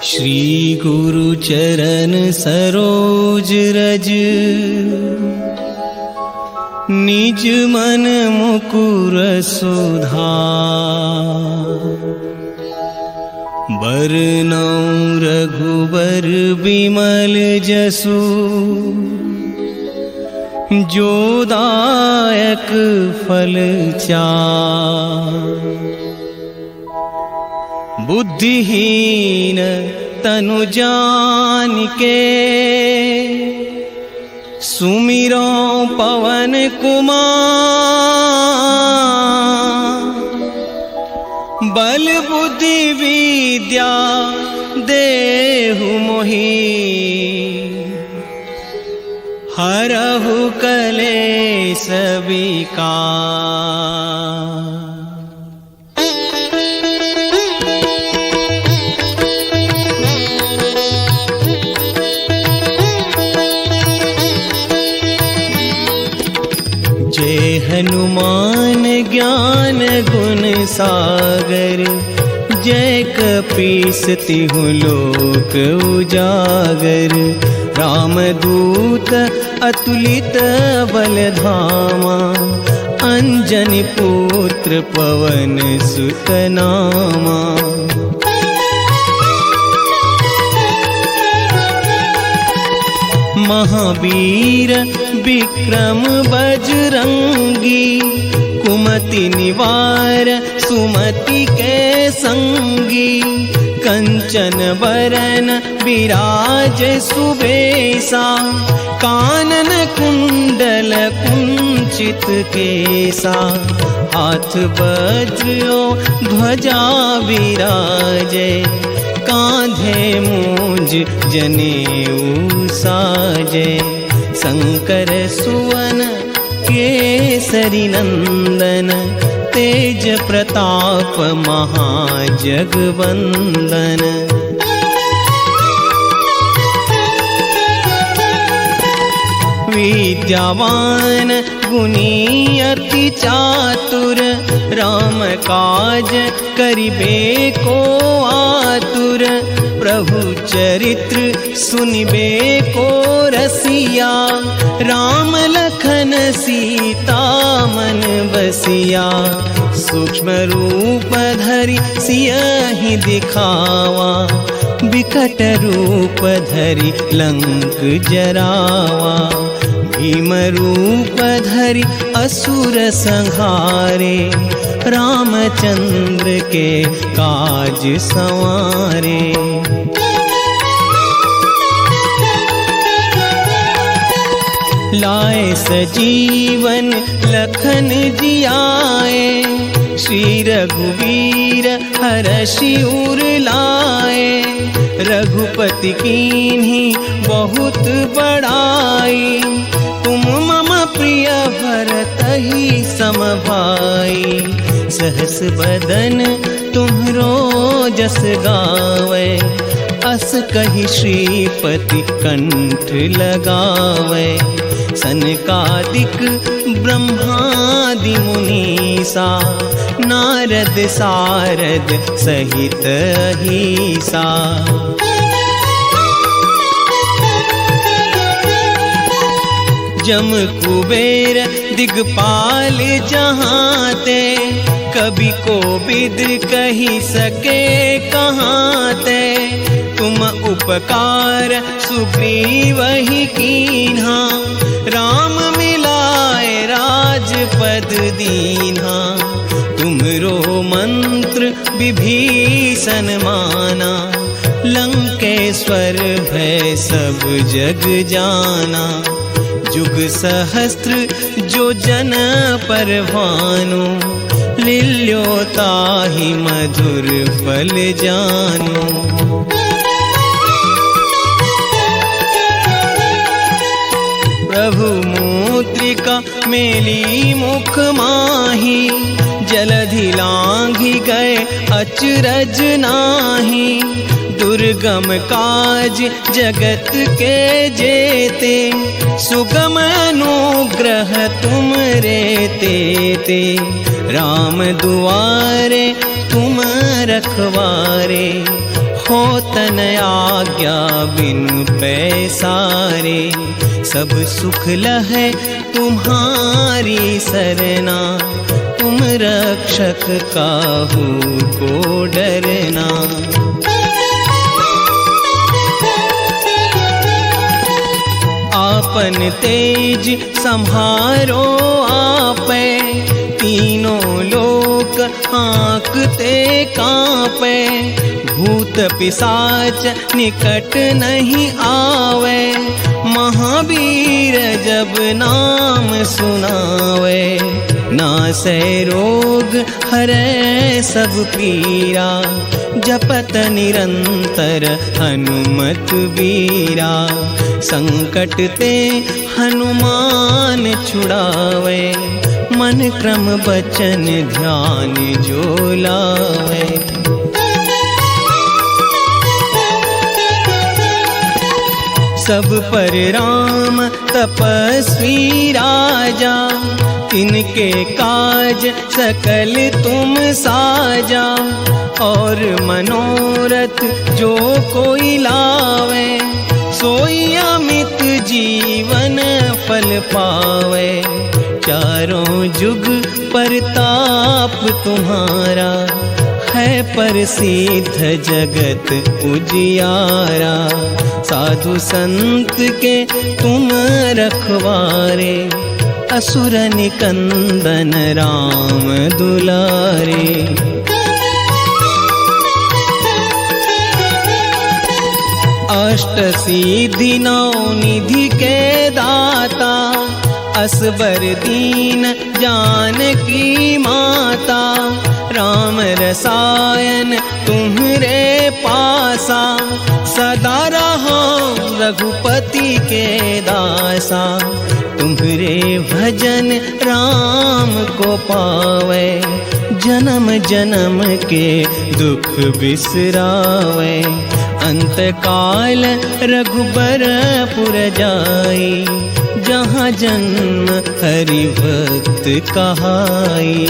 श्री गुरु चरण सरोज रज, निज मन मुकुर सुधार। बरनौ रघुबर बिमल जसु, जो दायक फल चार। बुद्धिहीन तनु जानिके, सुमिरो पवन कुमार। बल बुद्धि विद्या देहु मोहि, हरहु कलेश विकार। जय हनुमान ज्ञान गुण सागर, जय कपीस तिहु लोक उजागर। रामदूत अतुलित बल धामा, अंजनी पुत्र पवन सुत नामा। महावीर विक्रम बजरंगी, कुमति निवार सुमति के संगी। कंचन बरन विराज सुबेसा, कानन कुंडल कुंचित केसा। हाथ वज्र ध्वजा विराजे, कांधे मूंज जनेऊ साजे। शंकर सुवन केसरी नंदन, तेज प्रताप महाजगवंदन। विद्यावान गुणी अति चातुर, राम काज करिबे को आतुर। प्रभु चरित्र सुनिबे को रसिया, राम लखन सीता मन बसिया। सूक्ष्म रूप धरि सियहि दिखावा, विकट रूप धरि लंक जरावा। भीम रूप धरि असुर संहारे, रामचंद्र के काज संवारे। लाए सजीवन लखन जियाए, श्री रघुवीर हरषि उर लाए। रघुपति कीन्ही बहुत बड़ाई, तुम मम प्रिय भरतहि सम भाई। सहस बदन तुम्हरो जस गावे, अस कहि श्रीपति कंठ लगावे। सनकादिक ब्रह्मादि मुनीसा, नारद सारद सहित अहीसा। जम कुबेर दिगपाल जहाँते, कभी कोविद कही सके कहाँते। तुम उपकार सुग्रीव ही कीन्हा, राम मिलाए राजपद दीन्हा। तुमरो मंत्र विभीषण माना, लंकेश्वर भय सब जग जाना। जुग सहस्त्र जो जन पर भानु, लील्यो ताहि मधुर फल जानु। प्रभु मुद्रिका मेली मुख माही, जलधि लांघि गए अचरज नाही। दुर्गम काज जगत के जेते, सुगम अनुग्रह तुम रे ते। राम दुआरे तुम रखवारे, हो तन आज्ञा बिन पैसारे। सब सुख लहै तुम्हारी सरना, तुम रक्षक काहू को डरना। आपन तेज संहारो आपे, तीनों लोक हाँकते कांपे। भूत पिशाच निकट नहीं आवे, महावीर जब नाम सुनावे। नासै रोग हरै सब पीरा, जपत निरंतर हनुमत बीरा। संकट ते हनुमान छुड़ावे, मन क्रम बचन ध्यान जो लावे। सब पर राम तपस्वी राजा, तिनके काज सकल तुम साजा। और मनोरथ जो कोई लावे, सोई अमित जीवन फल पावे। चारों जुग परताप तुम्हारा, है प्रसिद्ध जगत उजियारा। साधु संत के तुम रखवारे, असुर निकंदन राम दुलारे। अष्ट सिद्धि नौ निधि के दाता, असबर दीन जानकी माता। राम रसायन तुम्हरे पासा, सदा रहो रघुपति के दासा। तुम्हरे भजन राम को पावे, जन्म जन्म के दुख बिसरावे। अंत काल रघुबरपुर जाई, जहाँ जन्म हरि भक्त कहाई।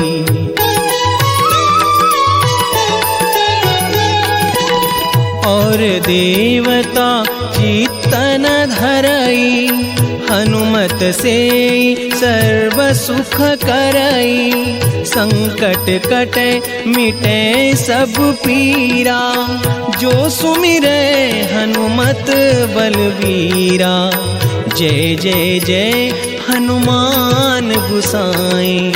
और देवता चित्तन धरई, हनुमत से सर्व सुख करई। संकट कटे मिटे सब पीरा, जो सुमिरे हनुमत बलवीरा। जय जय जय हनुमान गुसाई,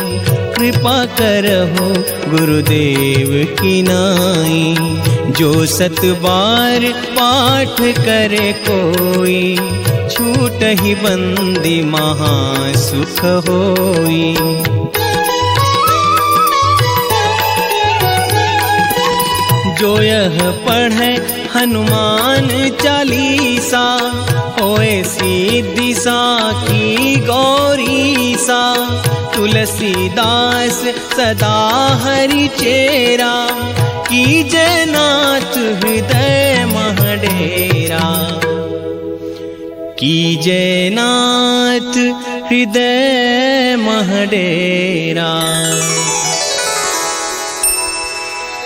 कृपा करहो गुरुदेव की नाई। जो सत बार पाठ करे कोई, छूट ही बंदी महासुख होई। जो यह पढ़े हनुमान चालीसा, होए सिद्धि साखी गौरीसा। तुलसीदास सदा हरि चेरा, कीजय नाथ हृदय महडेरा। कीजय नाथ हृदय महडेरा।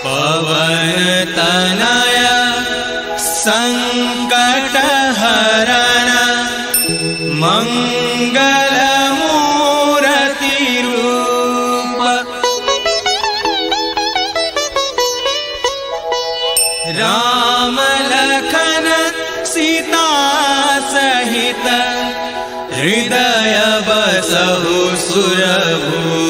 पवन तनय संकट हरण, मंगल मूर्ति रूप। राम लखन सीता सहित, हृदय बसहु सुरभूप।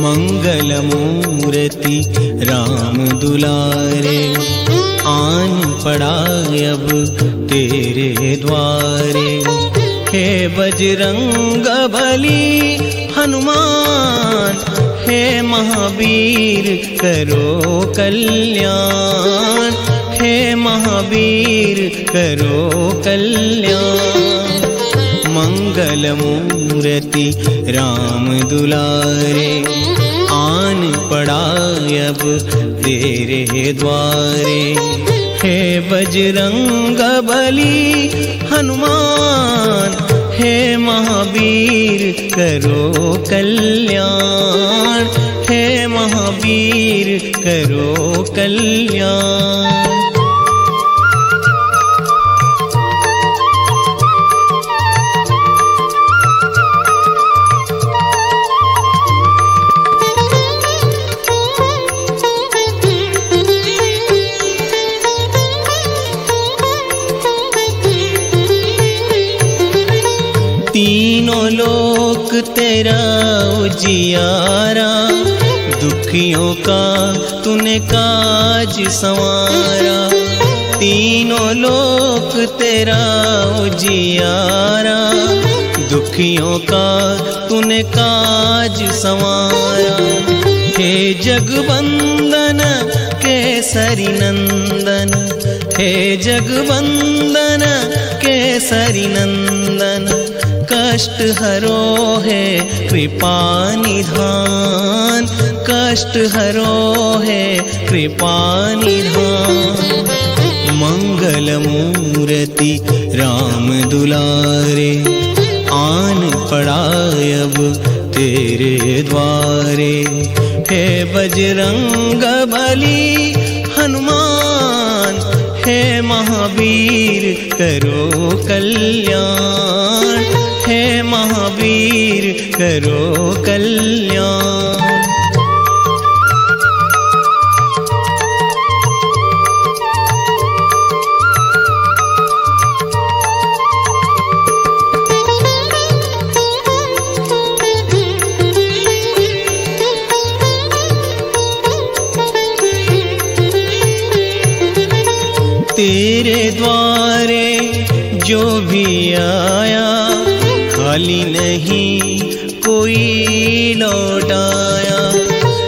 मंगल मूर्ति राम दुलारे, आन पड़ा अब तेरे द्वारे। हे बजरंग बली हनुमान, हे महावीर करो कल्याण। हे महावीर करो कल्याण। मंगल मूर्ति राम दुलारे, आन पड़ा अब तेरे द्वारे। हे बजरंग बली हनुमान, हे महावीर करो कल्याण, हे महावीर करो कल्याण। तीनों लोक तेरा उजियारा, दुखियों का तूने काज संवारा। तीनों लोक तेरा उजियारा, दुखियों का तूने काज संवारा। हे जगवंदन केसरी नंदन, हे जगवंदन केसरी नंदन, कष्ट हरो है कृपा निधान, कष्ट हरो है कृपा निधान। मंगल मूर्ति राम दुलारे, आन पड़ा अब तेरे द्वारे। हे बजरंग बली हनुमान, हे महावीर करो कल्याण, हे महावीर करो कल्याण। तेरे द्वारे जो भी आया, खाली नहीं कोई लौटाया।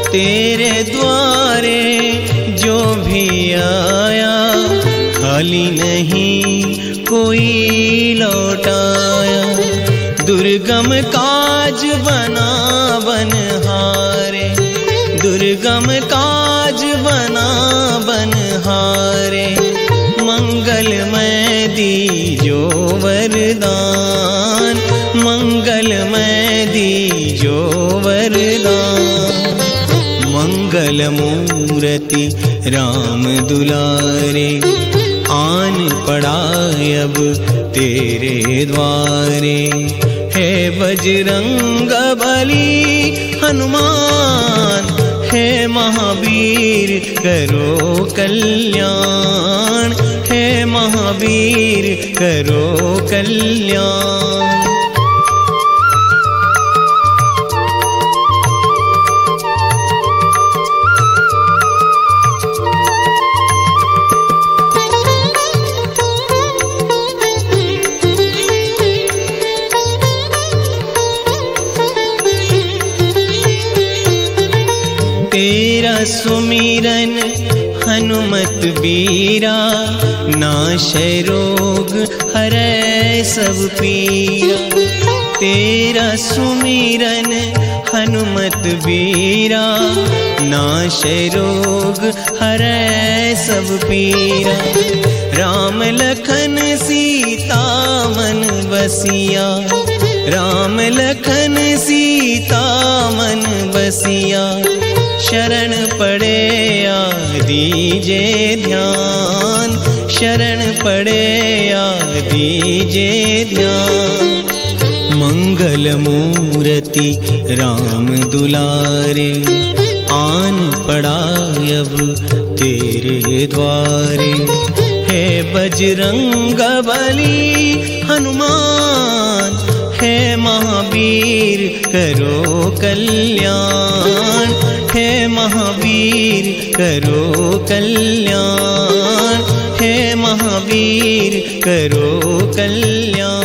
तेरे द्वारे जो भी आया, खाली नहीं कोई लौटाया। दुर्गम काज बना बनहारे, दुर्गम काज बना बनहारे। मंगलमय दीजो वरदान, मंगलमय दीजो वरदान। मंगल मूर्ति राम दुलारे, आन पड़ा अब तेरे द्वारे। हे बजरंग बली हनुमान, हे महावीर करो कल्याण, हे महावीर करो कल्याण। तेरा सुमिरन हनुमत बीरा, नाशै रोग हरै सब पीरा। तेरा सुमिरन हनुमत बीरा, नाशै रोग हरै सब पीरा। राम लखन सीता मन बसिया, राम लखन सीता मन बसिया। शरण पड़े आ दीजे ध्यान, शरण पड़े आ दीजे ध्यान। मंगल मूर्ति राम दुलारे, आन पड़ा अब तेरे द्वारे। हे बजरंग बली हनुमान, हे महावीर करो कल्याण, हे महावीर करो कल्याण, हे महावीर करो कल्याण।